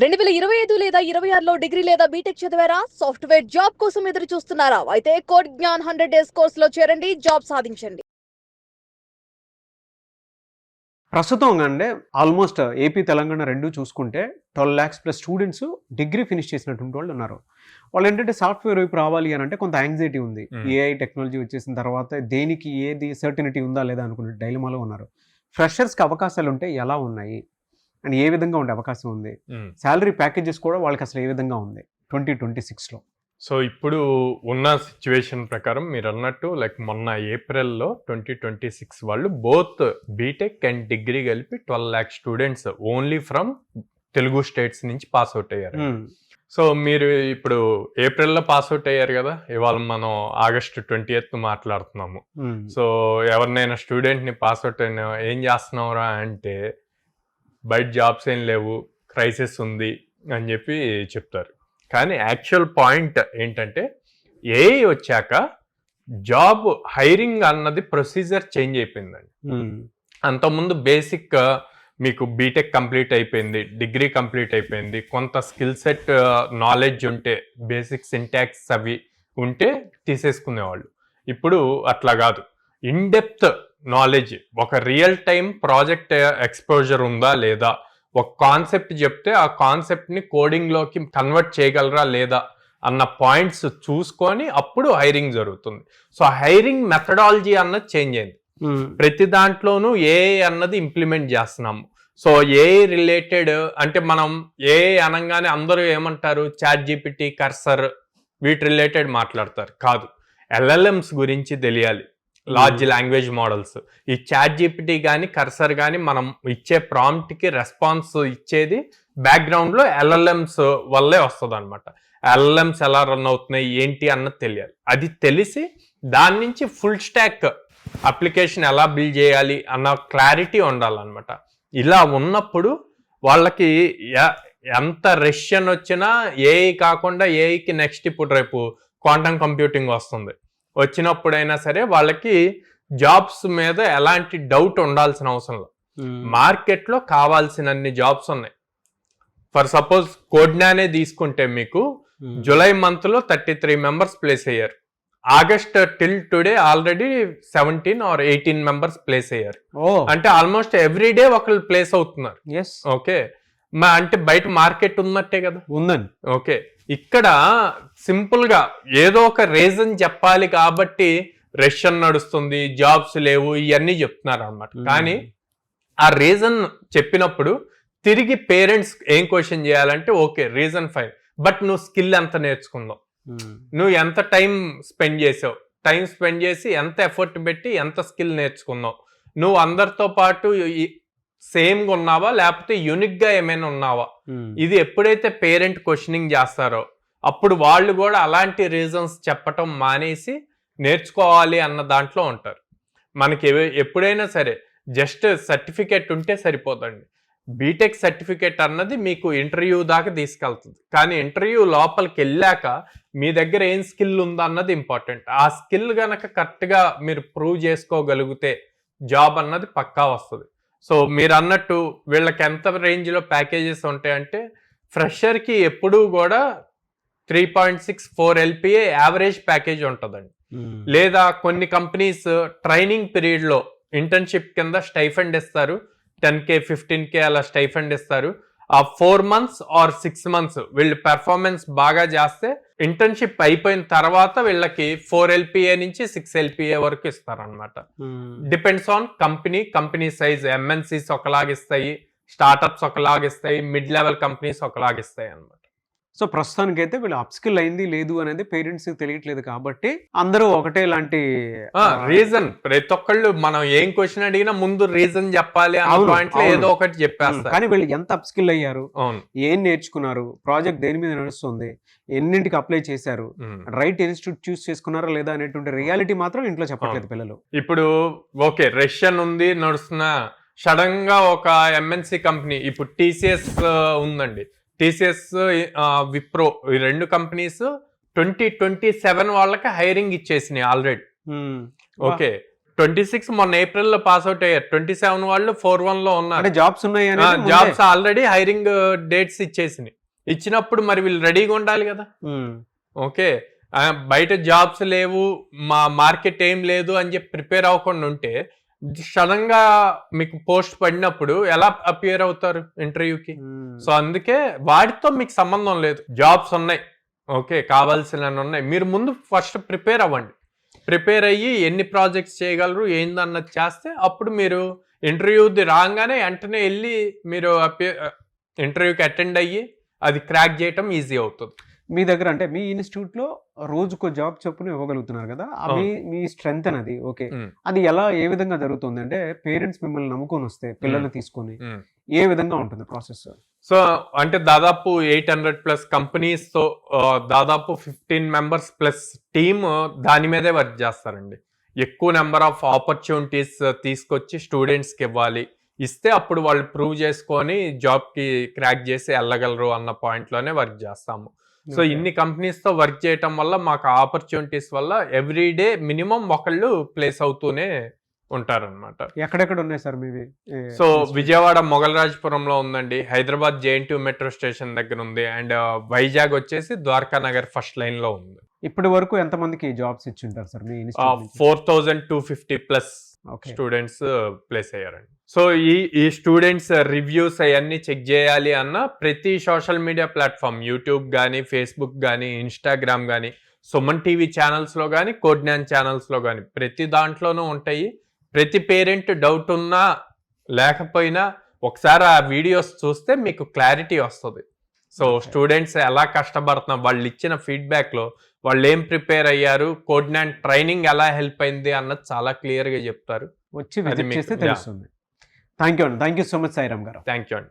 2025 లేదా 26లో డిగ్రీ లేదా బీటెక్ చదివారా? సాఫ్ట్‌వేర్ జాబ్ కోసం ఎదురు చూస్తున్నారా? అయితే కోడ్ జ్ఞాన్ 100 డేస్ కోర్సులో చేరండి, జాబ్ సాధించండి. ప్రస్తుతం అంటే ఆల్మోస్ట్ ఏపీ, తెలంగాణ 2 చూసుకుంటే 12 lakhs plus students degree finish చేసినటువంటి వాళ్ళు ఉన్నారు. వాళ్ళు ఏంటంటే సాఫ్ట్‌వేర్ వైపు రావాలి అని అంటే కొంత యాంగ్జైటీ ఉంది. ఏఐ టెక్నాలజీ వచ్చేసిన తర్వాత దేనికి ఏది సర్టెనిటీ ఉందా లేదా అనుకునే డైలమాలో ఉన్నారు. ఫ్రెషర్స్‌కి అవకాశాలు ఉంటే ఎలా ఉన్నాయి? అండ్ ఏ విధంగా ఉండే అవకాశం ఉంది? సాలరీ ప్యాకేజెస్ కూడా వాళ్ళకి అసలు ఏ విధంగా ఉంది 2026లో? సో ఇప్పుడు ఉన్న సిచ్యువేషన్ ప్రకారం మీరు అన్నట్టు లైక్ మొన్న ఏప్రిల్లో 2026 వాళ్ళు బోత్ బీటెక్ అండ్ డిగ్రీ కలిపి 12 lakh students only from Telugu states నుంచి పాస్ అవుట్ అయ్యారు. సో మీరు ఇప్పుడు ఏప్రిల్లో పాస్ అవుట్ అయ్యారు కదా, ఇవాళ మనం ఆగస్టు 20th మాట్లాడుతున్నాము. సో ఎవరినైనా స్టూడెంట్ని పాస్ అవుట్ అయినా ఏం చేస్తున్నావురా అంటే బయట జాబ్స్ ఏం లేవు, క్రైసిస్ ఉంది అని చెప్పి చెప్తారు. కానీ యాక్చువల్ పాయింట్ ఏంటంటే ఏఐ వచ్చాక జాబ్ హైరింగ్ అన్నది ప్రొసీజర్ చేంజ్ అయిపోయిందండి. అంతకుముందు బేసిక్ మీకు బీటెక్ కంప్లీట్ అయిపోయింది, డిగ్రీ కంప్లీట్ అయిపోయింది, కొంత స్కిల్ సెట్ నాలెడ్జ్ ఉంటే బేసిక్ సింటాక్స్ అవి ఉంటే తీసేసుకునేవాళ్ళు. ఇప్పుడు అట్లా కాదు, ఇన్ డెప్త్ నాలెడ్జ్, ఒక రియల్ టైం ప్రాజెక్ట్ ఎక్స్పోజర్ ఉందా లేదా, ఒక కాన్సెప్ట్ చెప్తే ఆ కాన్సెప్ట్ని కోడింగ్లోకి కన్వర్ట్ చేయగలరా లేదా అన్న పాయింట్స్ చూసుకొని అప్పుడు హైరింగ్ జరుగుతుంది. సో హైరింగ్ మెథడాలజీ అన్నది చేంజ్ అయింది. ప్రతి దాంట్లోనూ ఏఐ అన్నది ఇంప్లిమెంట్ చేస్తున్నాము. సో ఏఐ రిలేటెడ్ అంటే మనం ఏఐ అనగానే అందరూ ఏమంటారు, చాట్ జీపీటీ, కర్సర్ వీటి రిలేటెడ్ మాట్లాడతారు. కాదు, ఎల్ఎల్ఎంస్ గురించి తెలియాలి, లార్జ్ లాంగ్వేజ్ మోడల్స్. ఈ చాట్ జీపీటీ కానీ కర్సర్ కానీ మనం ఇచ్చే ప్రాంప్ట్కి రెస్పాన్స్ ఇచ్చేది బ్యాక్గ్రౌండ్లో ఎల్ఎల్ఎంస్ వల్లే వస్తుంది అనమాట. ఎల్ఎల్ఎంస్ ఎలా రన్ అవుతున్నాయి ఏంటి అన్నది తెలియాలి. అది తెలిసి దాని నుంచి ఫుల్ స్టాక్ అప్లికేషన్ ఎలా బిల్డ్ చేయాలి అన్న క్లారిటీ ఉండాలన్నమాట. ఇలా ఉన్నప్పుడు వాళ్ళకి ఎంత రష్యన్ వచ్చినా ఏఐ కాకుండా ఏఐకి నెక్స్ట్ ఇప్పుడు రేపు క్వాంటమ్ కంప్యూటింగ్ వస్తుంది, వచ్చినప్పుడైనా సరే వాళ్ళకి జాబ్స్ మీద ఎలాంటి డౌట్ ఉండాల్సిన అవసరం లేదు. మార్కెట్లో కావాల్సినన్ని జాబ్స్ ఉన్నాయి. ఫర్ సపోజ్ కోడ్నానే తీసుకుంటే మీకు జూలై మంత్లో 33 మెంబర్స్ ప్లేస్ అయ్యారు. August till today already 17 or 18 members place అయ్యారు. అంటే ఆల్మోస్ట్ ఎవ్రీ డే ఒకళ్ళు ప్లేస్ అవుతున్నారు. ఓకే, అంటే బయట మార్కెట్ ఉన్నట్టే కదా, ఉందండి. ఓకే, ఇక్కడ సింపుల్ గా ఏదో ఒక రీజన్ చెప్పాలి కాబట్టి రష్యన్ నడుస్తుంది, జాబ్స్ లేవు, ఇవన్నీ చెప్తున్నారు అన్నమాట. కానీ ఆ రీజన్ చెప్పినప్పుడు తిరిగి పేరెంట్స్ ఏం క్వశ్చన్ చేయాలంటే, ఓకే రీజన్ ఫైన్, బట్ నువ్వు స్కిల్ ఎంత నేర్చుకుందావు, నువ్వు ఎంత టైం స్పెండ్ చేసావు, టైం స్పెండ్ చేసి ఎంత ఎఫర్ట్ పెట్టి ఎంత స్కిల్ నేర్చుకున్నావు, నువ్వు అందరితో పాటు సేమ్గా ఉన్నావా లేకపోతే యూనిక్గా ఏమైనా ఉన్నావా, ఇది ఎప్పుడైతే పేరెంట్ క్వశ్చనింగ్ చేస్తారో అప్పుడు వాళ్ళు కూడా అలాంటి రీజన్స్ చెప్పటం మానేసి నేర్చుకోవాలి అన్న దాంట్లో ఉంటారు. మనకి ఎప్పుడైనా సరే జస్ట్ సర్టిఫికేట్ ఉంటే సరిపోదండి. బీటెక్ సర్టిఫికేట్ అన్నది మీకు ఇంటర్వ్యూ దాకా తీసుకెళ్తుంది, కానీ ఇంటర్వ్యూ లోపలికి వెళ్ళాక మీ దగ్గర ఏం స్కిల్ ఉందో అన్నది ఇంపార్టెంట్. ఆ స్కిల్ గనక కరెక్ట్గా మీరు ప్రూవ్ చేసుకోగలిగితే జాబ్ అన్నది పక్కా వస్తుంది. సో మీరు అన్నట్టు వీళ్ళకి ఎంత రేంజ్లో ప్యాకేజెస్ ఉంటాయంటే, ఫ్రెషర్కి ఎప్పుడూ కూడా 3.64 LPA యావరేజ్ ప్యాకేజ్ ఉంటుందండి. లేదా కొన్ని కంపెనీస్ ట్రైనింగ్ పీరియడ్లో ఇంటర్న్షిప్ కింద స్టైఫండ్ ఇస్తారు, 10K 15K అలా స్టైఫండ్ ఇస్తారు. ఆ 4 months or 6 months వీళ్ళు పెర్ఫార్మెన్స్ బాగా చేస్తే ఇంటర్న్షిప్ అయిపోయిన తర్వాత వీళ్ళకి 4 LPA నుంచి 6 LPA వరకు ఇస్తారనమాట. Depends on company size. MNCs ఒకలాగిస్తాయి, స్టార్టప్స్ ఒకలాగిస్తాయి, మిడ్ లెవెల్ కంపెనీస్ ఒకలాగిస్తాయి అనమాట. సో ప్రస్తుతానికైతే వీళ్ళు అప్స్కిల్ అయింది లేదు అనేది పేరెంట్స్ తెలియట్లేదు కాబట్టి అందరూ ఒకటే లాంటి రీజన్, ప్రతి ఒక్కళ్ళు మనం ఏం క్వశ్చన్ అడిగినా ముందు రీజన్ చెప్పాలి అన్న పాయింట్ లో ఏదో ఒకటి చెప్పేస్తారు. కానీ వీళ్ళు ఎంత అప్స్కిల్ అయ్యారు, ఏం నేర్చుకున్నారు, ప్రాజెక్ట్ దేని మీద నడుస్తుంది, ఎన్నింటికి అప్లై చేశారు, రైట్ ఇన్స్టిట్యూట్ చూస్ చేసుకున్నారా లేదా అనేటువంటి రియాలిటీ మాత్రం ఇంట్లో చెప్పట్లేదు పిల్లలు. ఇప్పుడు ఓకే రష్యన్ ఉంది నడుస్తున్న, సడన్ గా ఒక MNC కంపెనీ, ఇప్పుడు TCS ఉందండి, TCS విప్రో, ఈ 2 కంపెనీస్ 2027 వాళ్ళకి హైరింగ్ ఇచ్చేసినాయి ఆల్రెడీ. ఓకే, 26 మొన్న ఏప్రిల్ లో పాస్ అవుట్ అయ్యారు. 27 వాళ్ళు 4-1 లో ఉన్నారు. అంటే జాబ్స్ ఉన్నాయి అనేది ముందే. జాబ్స్ ఆల్రెడీ హైరింగ్ డేట్స్ ఇచ్చేసినాయి. ఇచ్చినప్పుడు మరి వీళ్ళు రెడీగా ఉండాలి కదా. ఓకే, బయట జాబ్స్ లేవు, మా మార్కెట్ ఏం లేదు అని చెప్పి ప్రిపేర్ అవ్వకుండా ఉంటే సడన్ గా మీకు పోస్ట్ పడినప్పుడు ఎలా అపియర్ అవుతారు ఇంటర్వ్యూకి? సో అందుకే వాటితో మీకు సంబంధం లేదు. జాబ్స్ ఉన్నాయి, ఓకే, కావాల్సినవి ఉన్నాయి. మీరు ముందు ఫస్ట్ ప్రిపేర్ అవ్వండి. ప్రిపేర్ అయ్యి ఎన్ని ప్రాజెక్ట్స్ చేయగలరు ఏందన్నది చేస్తే అప్పుడు మీరు ఇంటర్వ్యూది రాగానే వెంటనే వెళ్ళి మీరు ఇంటర్వ్యూకి అటెండ్ అయ్యి అది క్రాక్ చేయటం ఈజీ అవుతుంది. మీ దగ్గర అంటే మీ ఇన్స్టిట్యూట్ లో రోజుకో జాబ్ చొప్పున ఇవ్వగలుగుతున్నారు కదా, అవి మీ స్ట్రెంగ్త్ అనేది ఓకే. అది ఎలా ఏ విధంగా జరుగుతుంది అంటే పేరెంట్స్ మిమ్మల్ని నమ్ముకొని వస్తే పిల్లల్ని తీసుకొని ఏ విధంగా ఉంటుంది ప్రాసెస్? సో అంటే దాదాపు 800+ కంపెనీస్ తో దాదాపు 15 మెంబర్స్ ప్లస్ టీమ్ దాని మీదే వర్క్ చేస్తారండి. ఎక్కువ నెంబర్ ఆఫ్ ఆపర్చునిటీస్ తీసుకొచ్చి స్టూడెంట్స్కి ఇవ్వాలి. ఇస్తే అప్పుడు వాళ్ళు ప్రూవ్ చేసుకొని జాబ్కి క్రాక్ చేసి వెళ్ళగలరు అన్న పాయింట్లోనే వర్క్ చేస్తాము. సో ఇన్ని కంపెనీస్ తో వర్క్ చేయటం వల్ల మాకు ఆపర్చునిటీస్ వల్ల ఎవ్రీ డే మినిమం ఒకళ్ళు ప్లేస్ అవుతూనే ఉంటారన్నమాట. ఎక్కడెక్కడ ఉన్నాయి సార్ మీవి? సో విజయవాడ మొగలరాజపురంలో ఉందండి, హైదరాబాద్ JNTU మెట్రో స్టేషన్ దగ్గర ఉంది, అండ్ వైజాగ్ వచ్చేసి ద్వారకా నగర్ ఫస్ట్ లైన్ లో ఉంది. ఇప్పటి వరకు ఎంత మందికి జాబ్స్ ఇచ్చి ఉంటారు సార్ మీ 4250+ స్టూడెంట్స్ ప్లేస్ అయ్యారండి. సో ఈ స్టూడెంట్స్ రివ్యూస్ అవన్నీ చెక్ చేయాలి అన్న ప్రతి సోషల్ మీడియా ప్లాట్ఫామ్, యూట్యూబ్ కానీ, ఫేస్బుక్ కానీ, ఇన్స్టాగ్రామ్ కానీ, సుమన్ టీవీ ఛానల్స్ లో కానీ, కోడ్జ్ఞాన్ ఛానల్స్ లో కానీ ప్రతి దాంట్లోనూ ఉంటాయి. ప్రతి పేరెంట్ డౌట్ ఉన్నా లేకపోయినా ఒకసారి ఆ వీడియోస్ చూస్తే మీకు క్లారిటీ వస్తుంది. సో స్టూడెంట్స్ ఎలా కష్టపడుతున్నారు, వాళ్ళు ఇచ్చిన ఫీడ్బ్యాక్ లో వాళ్ళు ఏం ప్రిపేర్ అయ్యారు, కోడ్జ్ఞాన్ ట్రైనింగ్ ఎలా హెల్ప్ అయింది అన్నది చాలా క్లియర్ గా చెప్తారు. వచ్చి విజిట్ చేస్తే తెలుస్తుంది. Thank you so much Sairam garu. Thank you అండి.